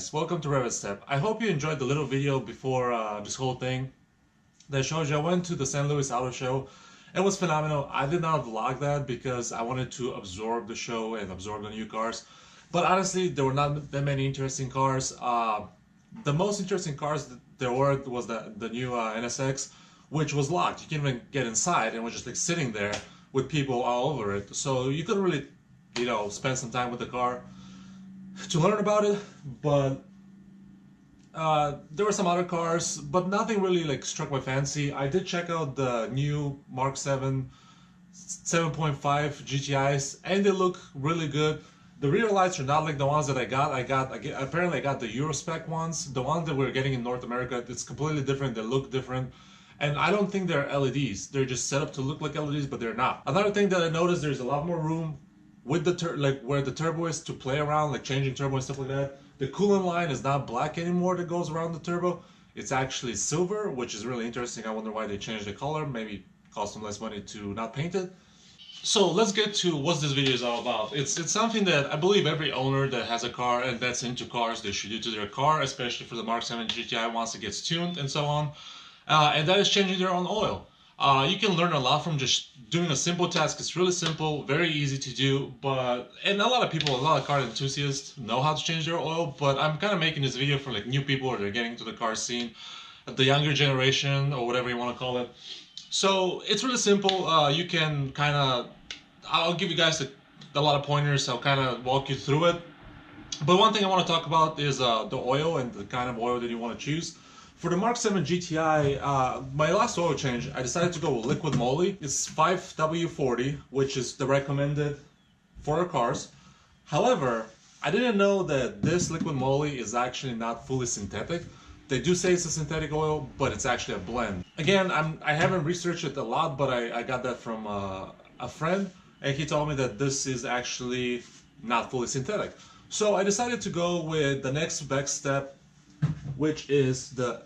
guys, welcome to Revit Step. I hope you enjoyed the little video before this whole thing that shows you I went to the St. Louis Auto Show. It was phenomenal. I did not vlog that because I wanted to absorb the show and absorb the new cars. But honestly, there were not that many interesting cars. The most interesting cars that there were was the new NSX, which was locked. You can't even get inside and was just like sitting there with people all over it. So you couldn't really, spend some time with the car to learn about it, but there were some other cars, but nothing really like struck my fancy. I did check out the new Mark 7 7.5 GTIs, and they look really good. The rear lights are not like the ones that I got. Apparently I got the Euro spec ones. The ones that we're getting in North America, it's completely different. They look different. And I don't think they're LEDs. They're just set up to look like LEDs, but they're not. Another thing that I noticed, there's a lot more room with the where the turbo is to play around, like changing turbo and stuff like that. The coolant line is not black anymore that goes around the turbo. It's actually silver, which is really interesting. I wonder why they changed the color. Maybe cost them less money to not paint it. So let's get to what this video is all about. It's something that I believe every owner that has a car and that's into cars, they should do to their car, especially for the Mark 7 GTI once it gets tuned and so on. And that is changing their own oil. You can learn a lot from just doing a simple task. It's really simple, very easy to do, and a lot of car enthusiasts know how to change their oil, but I'm kind of making this video for like new people or they're getting to the car scene, the younger generation or whatever you want to call it. So it's really simple. You can I'll give you guys a lot of pointers. I'll kind of walk you through it. But one thing I want to talk about is the oil and the kind of oil that you want to choose. For the Mark 7 GTI, my last oil change, I decided to go with liquid moly. It's 5W40, which is the recommended for our cars. However, I didn't know that this liquid moly is actually not fully synthetic. They do say it's a synthetic oil, but it's actually a blend. Again, I haven't researched it a lot, but I got that from a friend, and he told me that this is actually not fully synthetic. So I decided to go with the next best step, which is the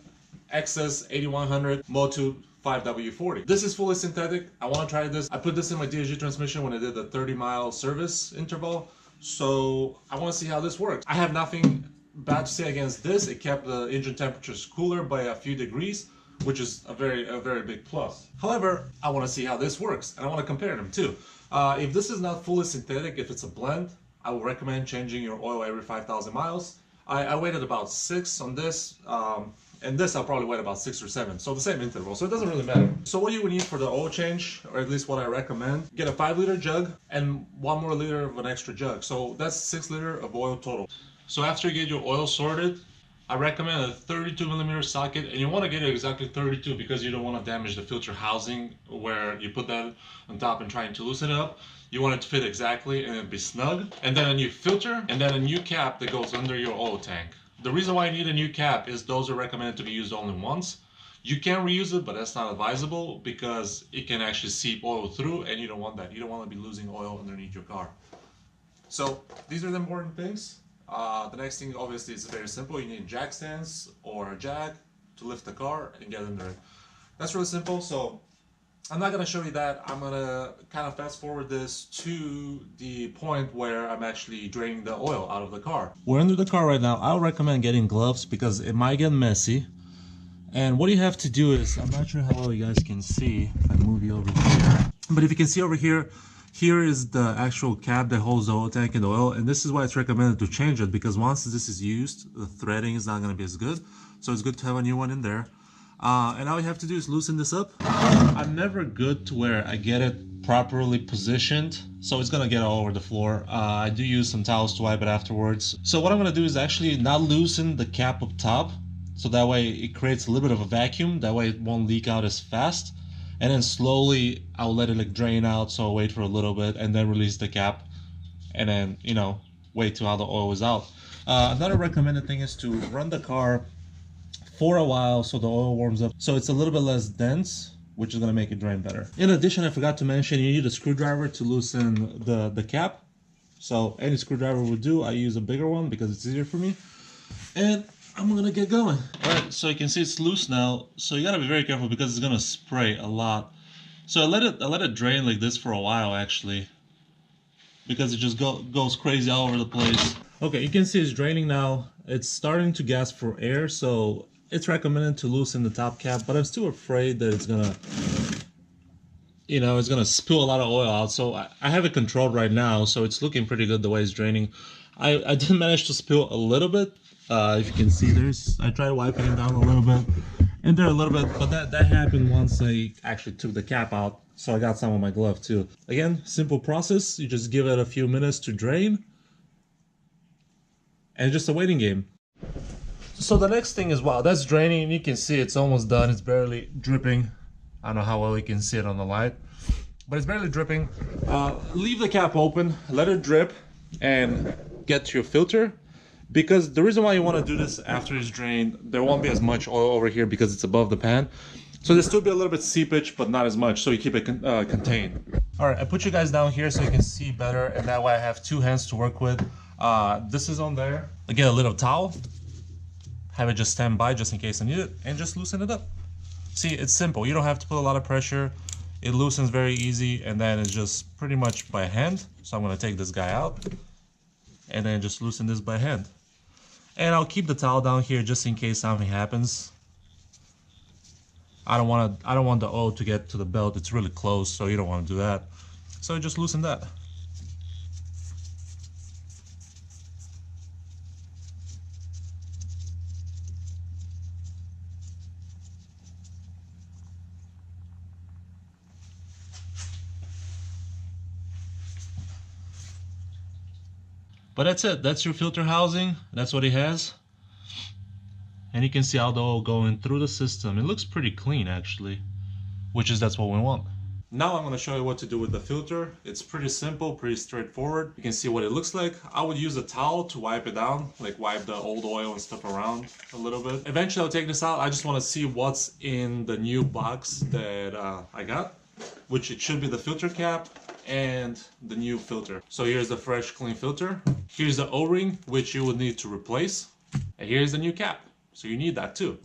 XS 8100 Motu 5W40. This is fully synthetic. I want to try this. I put this in my DSG transmission when I did the 30-mile service interval, so I want to see how this works. I have nothing bad to say against this. It kept the engine temperatures cooler by a few degrees, which is a very big plus. However, I want to see how this works, and I want to compare them too. If this is not fully synthetic, if it's a blend, I would recommend changing your oil every 5,000 miles. I waited about 6 on this, and this I'll probably wait about 6 or 7, so the same interval, so it doesn't really matter. So what you would need for the oil change, or at least what I recommend, get a 5-liter jug and 1 more liter of an extra jug, so that's 6 liters of oil total. So after you get your oil sorted, I recommend a 32mm socket, and you want to get it exactly 32 because you don't want to damage the filter housing where you put that on top and trying to loosen it up. You want it to fit exactly and it be snug. And then a new filter, and then a new cap that goes under your oil tank. The reason why you need a new cap is those are recommended to be used only once. You can reuse it, but that's not advisable because it can actually seep oil through, and you don't want that. You don't want to be losing oil underneath your car. So these are the important things. The next thing obviously is very simple. You need jack stands or a jack to lift the car and get under it. That's really simple. So I'm not going to show you that. I'm going to kind of fast forward this to the point where I'm actually draining the oil out of the car. We're under the car right now. I'll recommend getting gloves because it might get messy. And what you have to do is, I'm not sure how well you guys can see if I move you over here, but if you can see over here, here is the actual cap that holds the oil tank and the oil, and this is why it's recommended to change it, because once this is used, the threading is not going to be as good, so it's good to have a new one in there. And all you have to do is loosen this up. I'm never good to where I get it properly positioned, so it's going to get all over the floor. I do use some towels to wipe it afterwards. So what I'm going to do is actually not loosen the cap up top, so that way it creates a little bit of a vacuum, that way it won't leak out as fast. And then slowly I'll let it like drain out, so I'll wait for a little bit and then release the cap, and then wait till all the oil is out. Another recommended thing is to run the car for a while so the oil warms up, so it's a little bit less dense, which is going to make it drain better. In addition, I forgot to mention, you need a screwdriver to loosen the cap. So any screwdriver will do. I use a bigger one because it's easier for me. And I'm gonna get going. Alright, so you can see it's loose now, so you gotta be very careful because it's gonna spray a lot. So I let it drain like this for a while actually. because it just goes crazy all over the place. Okay, you can see it's draining now. It's starting to gasp for air, so it's recommended to loosen the top cap, but I'm still afraid that it's gonna, you know, it's gonna spill a lot of oil out. So I have it controlled right now, so it's looking pretty good the way it's draining. I did manage to spill a little bit. If you can see, I tried wiping it down a little bit, and there a little bit, but that happened once I actually took the cap out. So I got some on my glove too. Again, simple process. You just give it a few minutes to drain, and just a waiting game. So the next thing is, wow, that's draining, and you can see it's almost done. It's barely dripping. I don't know how well you can see it on the light, but it's barely dripping. Leave the cap open, let it drip, and get to your filter. Because the reason why you want to do this after it's drained, there won't be as much oil over here because it's above the pan. So there'll still be a little bit seepage, but not as much, so you keep it contained. All right, I put you guys down here so you can see better, and that way I have two hands to work with. This is on there. I get a little towel, have it just stand by just in case I need it, and just loosen it up. See, it's simple. You don't have to put a lot of pressure. It loosens very easy, and then it's just pretty much by hand. So I'm gonna take this guy out, and then just loosen this by hand. And I'll keep the towel down here just in case something happens. I don't want the oil to get to the belt. It's really close, so you don't want to do that. So just loosen that. But that's it. That's your filter housing. That's what it has. And you can see all the oil going through the system. It looks pretty clean actually, that's what we want. Now I'm going to show you what to do with the filter. It's pretty simple, pretty straightforward. You can see what it looks like. I would use a towel to wipe it down, like wipe the old oil and stuff around a little bit. Eventually I'll take this out. I just want to see what's in the new box that I got, which it should be the filter cap and the new filter. So here's the fresh clean filter. Here's the O-ring, which you would need to replace. And here's the new cap. So you need that too.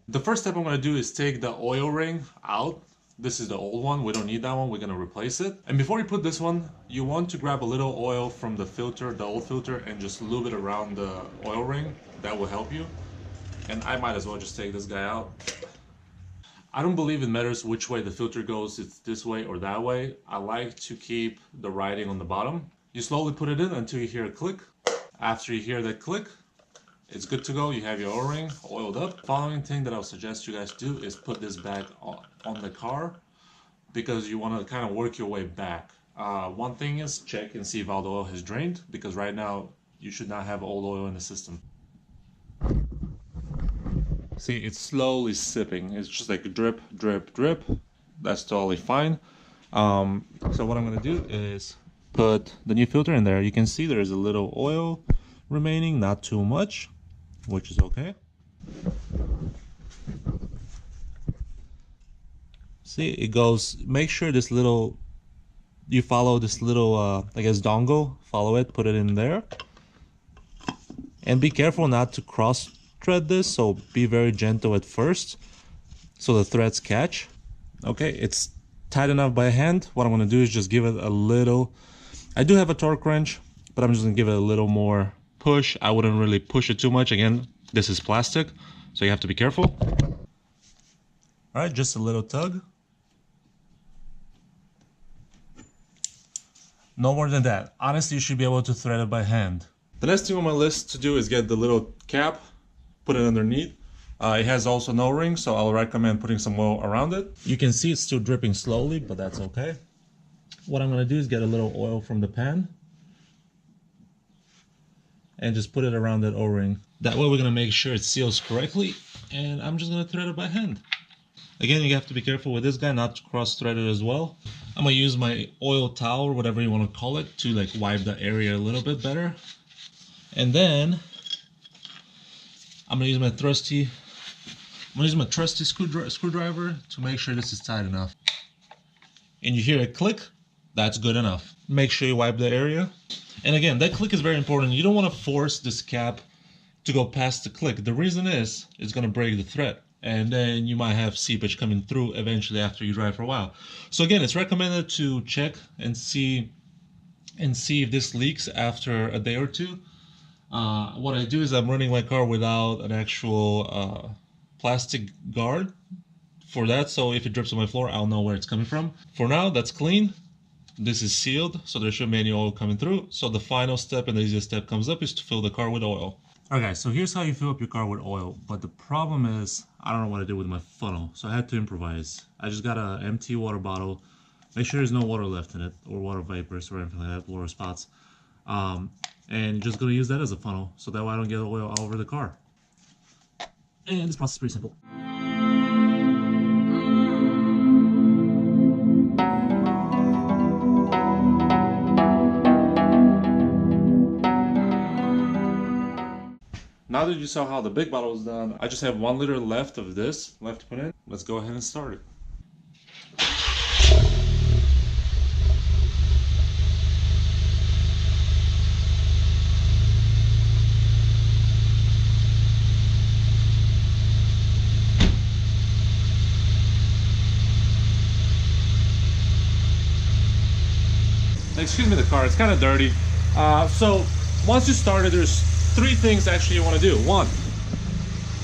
The first step I'm going to do is take the oil ring out. This is the old one. We don't need that one. We're going to replace it. And before you put this one, you want to grab a little oil from the filter, the old filter, and just lube it around the oil ring. That will help you. And I might as well just take this guy out. I don't believe it matters which way the filter goes, it's this way or that way. I like to keep the writing on the bottom. You slowly put it in until you hear a click. After you hear that click, it's good to go. You have your O-ring oiled up. Following thing that I'll suggest you guys do is put this back on the car, because you want to kind of work your way back. One thing is check and see if all the oil has drained, because right now you should not have old oil in the system. See, it's slowly sipping. It's just like drip, drip, drip. That's totally fine. So what I'm gonna do is put the new filter in there. You can see there's a little oil remaining, not too much, which is okay. See, it goes, make sure this little, you follow this little, I guess, dongle, follow it, put it in there. And be careful not to cross thread this, so be very gentle at first so the threads catch. Okay, it's tight enough by hand. What I'm going to do is just give it a little, I do have a torque wrench, but I'm just going to give it a little more push. I wouldn't really push it too much. Again, this is plastic, so you have to be careful. All right, just a little tug. No more than that. Honestly, you should be able to thread it by hand. The next thing on my list to do is get the little cap, put it underneath. It has also no ring, so I'll recommend putting some oil around it. You can see it's still dripping slowly, but that's okay. What I'm going to do is get a little oil from the pan and just put it around that O-ring. That way we're going to make sure it seals correctly, and I'm just going to thread it by hand. Again, you have to be careful with this guy not to cross thread it as well. I'm going to use my oil towel, or whatever you want to call it, to like wipe the area a little bit better. And then I'm going to use my trusty screwdriver to make sure this is tight enough. And you hear a click, that's good enough. Make sure you wipe the area. And again, that click is very important. You don't want to force this cap to go past the click. The reason is it's going to break the thread, and then you might have seepage coming through eventually after you drive for a while. So again, it's recommended to check and see and see if this leaks after a day or two. What I do is I'm running my car without an actual plastic guard for that, so if it drips on my floor, I'll know where it's coming from. For now, that's clean. This is sealed, so there shouldn't be any oil coming through. So the final step and the easiest step comes up is to fill the car with oil. Okay, so here's how you fill up your car with oil, but the problem is I don't know what I did with my funnel, so I had to improvise. I just got an empty water bottle. Make sure there's no water left in it, or water vapors or anything like that, water spots. And just gonna use that as a funnel, so that way I don't get oil all over the car. And this process is pretty simple. Now that you saw how the big bottle is done, I just have 1 liter left of this left to put in. Let's go ahead and start it. Excuse me, the car, it's kind of dirty. So once you start it, there's 3 things actually you want to do. 1,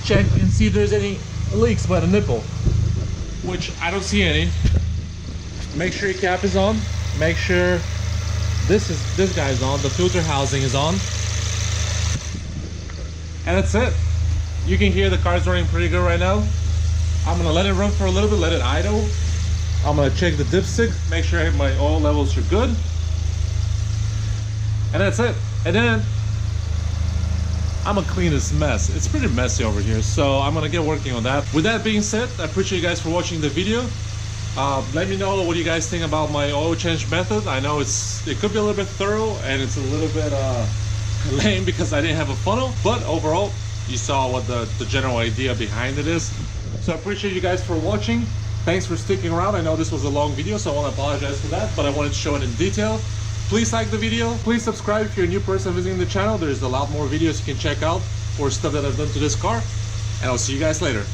check and see if there's any leaks by the nipple, which I don't see any. Make sure your cap is on. Make sure this guy's on. The filter housing is on. And that's it. You can hear the car's running pretty good right now. I'm gonna let it run for a little bit, let it idle. I'm gonna check the dipstick, make sure my oil levels are good. And that's it. And then I'm gonna clean this mess. It's pretty messy over here, so I'm gonna get working on that. With that being said, I appreciate you guys for watching the video. Let me know what you guys think about my oil change method. I know it could be a little bit thorough and it's a little bit lame because I didn't have a funnel, but overall you saw what the general idea behind it is. So I appreciate you guys for watching. Thanks for sticking around. I know this was a long video, so I want to apologize for that, but I wanted to show it in detail. Please like the video. Please subscribe if you're a new person visiting the channel. There's a lot more videos you can check out for stuff that I've done to this car. And I'll see you guys later.